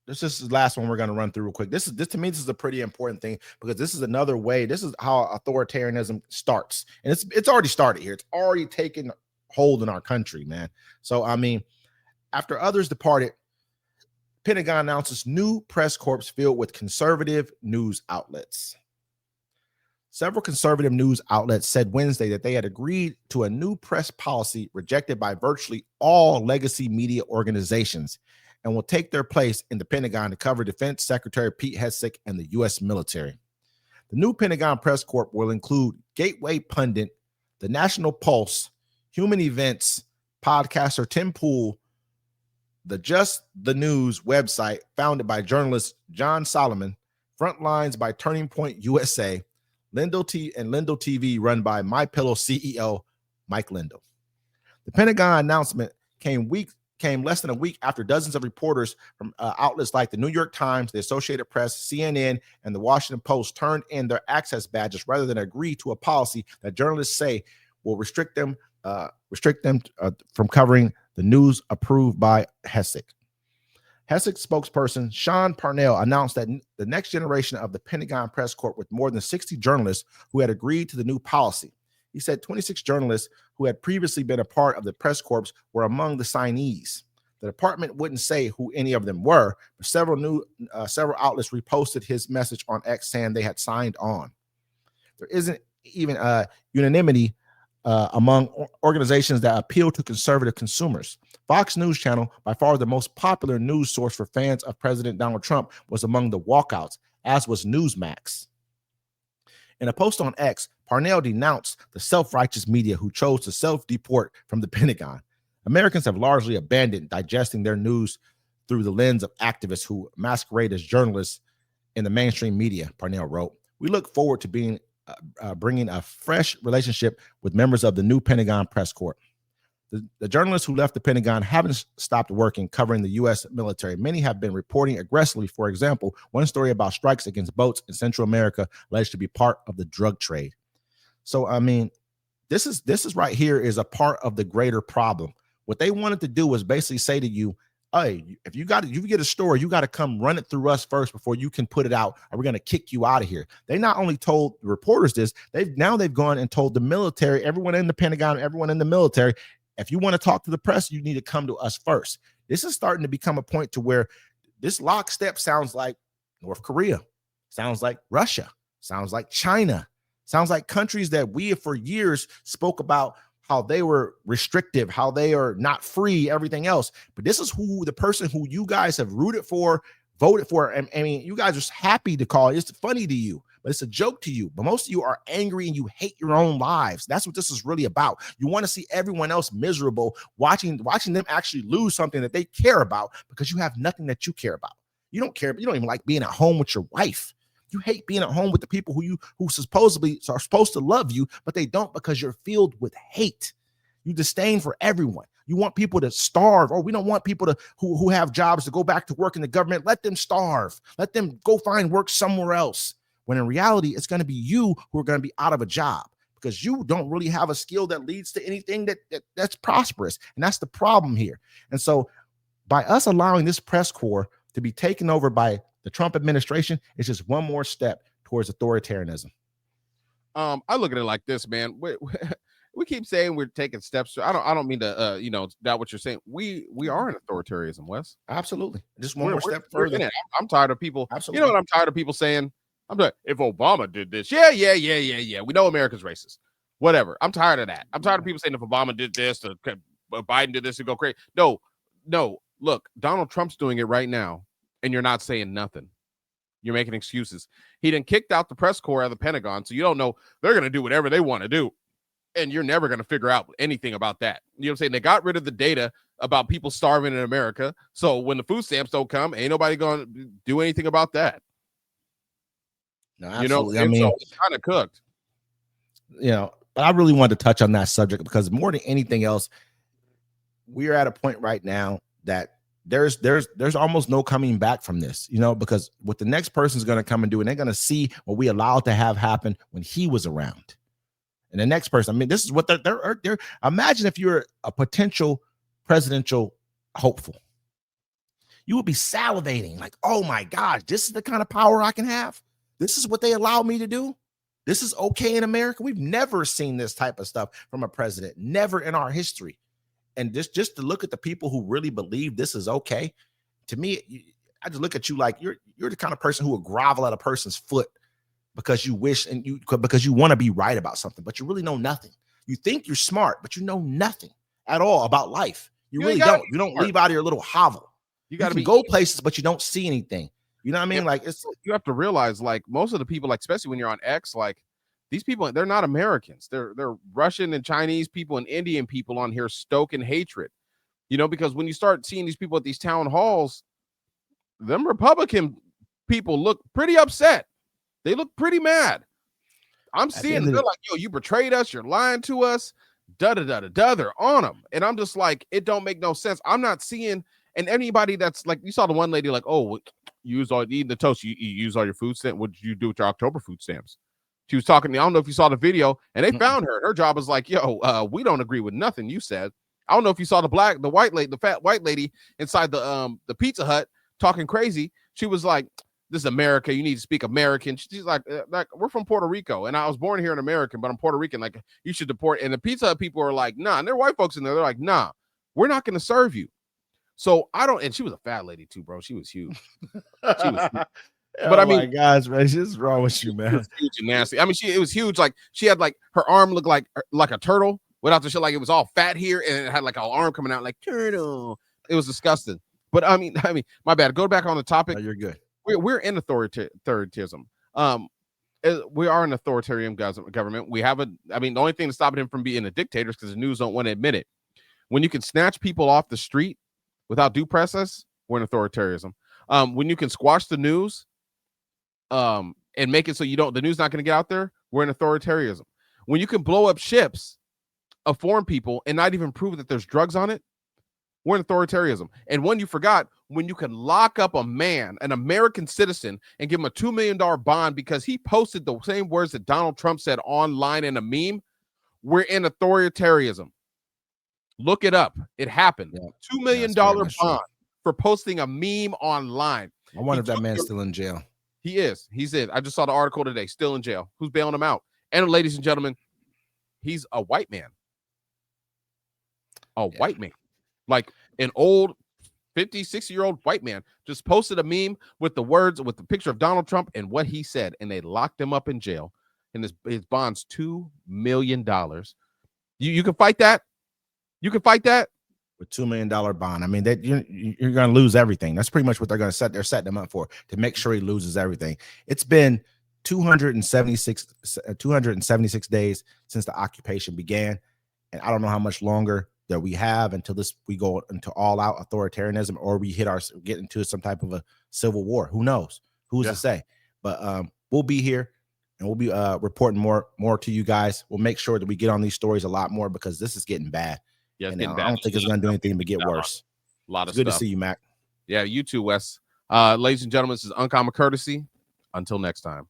this is the last one we're going to run through real quick. This to me, this is a pretty important thing because this is another way. This is how authoritarianism starts, and it's already started here. It's already taken hold in our country, man. So I mean, after others departed, Pentagon announces new press corps filled with conservative news outlets. Several conservative news outlets said Wednesday that they had agreed to a new press policy rejected by virtually all legacy media organizations and will take their place in the Pentagon to cover Defense Secretary Pete Hegseth and the U.S. military. The new Pentagon press corps will include Gateway Pundit, the National Pulse, Human Events, podcaster Tim Pool, the Just the News website founded by journalist John Solomon, Frontlines by Turning Point USA, Lindell TV run by MyPillow CEO Mike Lindell. The Pentagon announcement came less than a week after dozens of reporters from outlets like the New York Times, the Associated Press, CNN, and the Washington Post turned in their access badges rather than agree to a policy that journalists say will restrict them from covering the news approved by Hegseth. Hegseth spokesperson Sean Parnell announced that the next generation of the Pentagon press corps with more than 60 journalists who had agreed to the new policy. He said 26 journalists who had previously been a part of the press corps were among the signees. The department wouldn't say who any of them were, but several outlets reposted his message on X saying they had signed on. There isn't even unanimity among organizations that appeal to conservative consumers. Fox News Channel, by far the most popular news source for fans of President Donald Trump, was among the walkouts, as was Newsmax. In a post on X, Parnell denounced the self-righteous media who chose to self-deport from the Pentagon. Americans have largely abandoned digesting their news through the lens of activists who masquerade as journalists in the mainstream media, Parnell wrote. We look forward to bringing a fresh relationship with members of the new Pentagon press corps. The journalists who left the Pentagon haven't stopped working covering the U.S. military. Many have been reporting aggressively. For example, one story about strikes against boats in Central America alleged to be part of the drug trade. So, I mean, this is right here is a part of the greater problem. What they wanted to do was basically say to you, hey, if you get a story, you got to come run it through us first before you can put it out, or we're going to kick you out of here. They not only told the reporters this, they've gone and told the military, everyone in the Pentagon, everyone in the military, if you want to talk to the press, you need to come to us first. This is starting to become a point to where this lockstep sounds like North Korea, sounds like Russia, sounds like China, sounds like countries that we for years spoke about how they were restrictive, how they are not free, everything else. But this is the person who you guys have rooted for, voted for. I mean, you guys are happy to call it. It's funny to you, but it's a joke to you. But most of you are angry and you hate your own lives. That's what this is really about. You want to see everyone else miserable, watching them actually lose something that they care about because you have nothing that you care about. You don't care. You don't even like being at home with your wife. You hate being at home with the people who supposedly are supposed to love you, but they don't because you're filled with hate. You disdain for everyone. You want people to starve. Oh, we don't want people who have jobs to go back to work in the government. Let them starve. Let them go find work somewhere else. When in reality, it's going to be you who are going to be out of a job because you don't really have a skill that leads to anything that's prosperous. And that's the problem here. And so by us allowing this press corps to be taken over by the Trump administration, it's just one more step towards authoritarianism. I look at it like this, man. We keep saying we're taking steps. I don't mean to, doubt what you're saying. We are in authoritarianism, Wes. Absolutely. Just one more step further. I'm tired of people. Absolutely. You know what I'm tired of people saying? I'm like, if Obama did this, yeah. We know America's racist. Whatever. I'm tired of that. I'm tired of people saying if Obama did this, or Biden did this, to go crazy. No. Look, Donald Trump's doing it right now, and you're not saying nothing. You're making excuses. He done kicked out the press corps out of the Pentagon, so you don't know they're going to do whatever they want to do. And you're never going to figure out anything about that. You know what I'm saying? They got rid of the data about people starving in America. So when the food stamps don't come, ain't nobody going to do anything about that. No, absolutely. I mean, so it's kind of cooked. But I really wanted to touch on that subject because more than anything else, we are at a point right now that there's almost no coming back from this, because what the next person is going to come and do, and they're going to see what we allowed to have happen when he was around. And the next person, I mean, this is what they're imagine if you're a potential presidential hopeful. you would be salivating like, oh my gosh, this is the kind of power I can have. This is what they allow me to do. This is okay in America. We've never seen this type of stuff from a president, never in our history. And just to look at the people who really believe this is okay, to me, I just look at you like you're the kind of person who would grovel at a person's foot because you wish because you want to be right about something, but you really know nothing. You think you're smart, but you know nothing at all about life. You really don't. You don't leave out of your little hovel. You got to go places, but you don't see anything. You know what I mean? Like you have to realize, like most of the people, like especially when you're on X, like these people, they're not Americans. They're Russian and Chinese people and Indian people on here stoking hatred. You know, because when you start seeing these people at these town halls, them Republican people look pretty upset. They look pretty mad. I'm seeing they're like, yo, you betrayed us. You're lying to us. Da da da da da. They're on them, and I'm just like, it don't make no sense. I'm not seeing, and anybody that's like, you saw the one lady like, oh, you use all eating the toast. You use all your food stamps. What did you do with your October food stamps? She was talking. I don't know if you saw the video, and they found her. Her job was like, yo, we don't agree with nothing you said. I don't know if you saw the fat white lady inside the Pizza Hut talking crazy. She was like, this is America. You need to speak American. She's like, we're from Puerto Rico, and I was born here in America, but I'm Puerto Rican. Like, you should deport. And the Pizza Hut people are like, nah. And there are white folks in there. They're like, nah, we're not going to serve you. So I don't. And she was a fat lady too, bro. She was huge. She was huge. But I mean, my gosh, man, what's wrong with you, man? Huge and nasty. I mean, it was huge. Like she had like her arm looked like a turtle without the shit. Like it was all fat here, and it had like an arm coming out like turtle. It was disgusting. But I mean, my bad. Go back on the topic. No, you're good. We're in authoritarianism. We are an authoritarian government. We have the only thing to stop him from being a dictator is because the news don't want to admit it. When you can snatch people off the street without due process, we're in authoritarianism. When you can squash the news, and make it so the news not going to get out there, we're in authoritarianism. When you can blow up ships of foreign people and not even prove that there's drugs on it, we're in authoritarianism. And when you forgot, when you can lock up a man, an American citizen, and give him a $2 million bond because he posted the same words that Donald Trump said online in a meme, we're in authoritarianism. Look it up. It happened. Yeah. $2 million bond for posting a meme online. I wonder if that man's still in jail. He is. He's in. I just saw the article today. Still in jail. Who's bailing him out? And ladies and gentlemen, he's a white man. White man. Like an old 50, 60-year-old white man just posted a meme with the words, with the picture of Donald Trump and what he said, and they locked him up in jail. And his bond's $2 million. You can fight that? You can fight that? With $2 million bond. I mean, that you're going to lose everything. That's pretty much what they're going to set. They're setting him up for, to make sure he loses everything. It's been 276 days since the occupation began, and I don't know how much longer that we have until we go into all out authoritarianism, or we get into some type of a civil war. Who knows? Who's to say? But we'll be here, and we'll be reporting more to you guys. We'll make sure that we get on these stories a lot more, because this is getting bad. Yeah, I don't think it's going to do anything but get worse. A lot of good to see you, Mac. Yeah, you too, Wes. Ladies and gentlemen, this is Uncommon Courtesy. Until next time.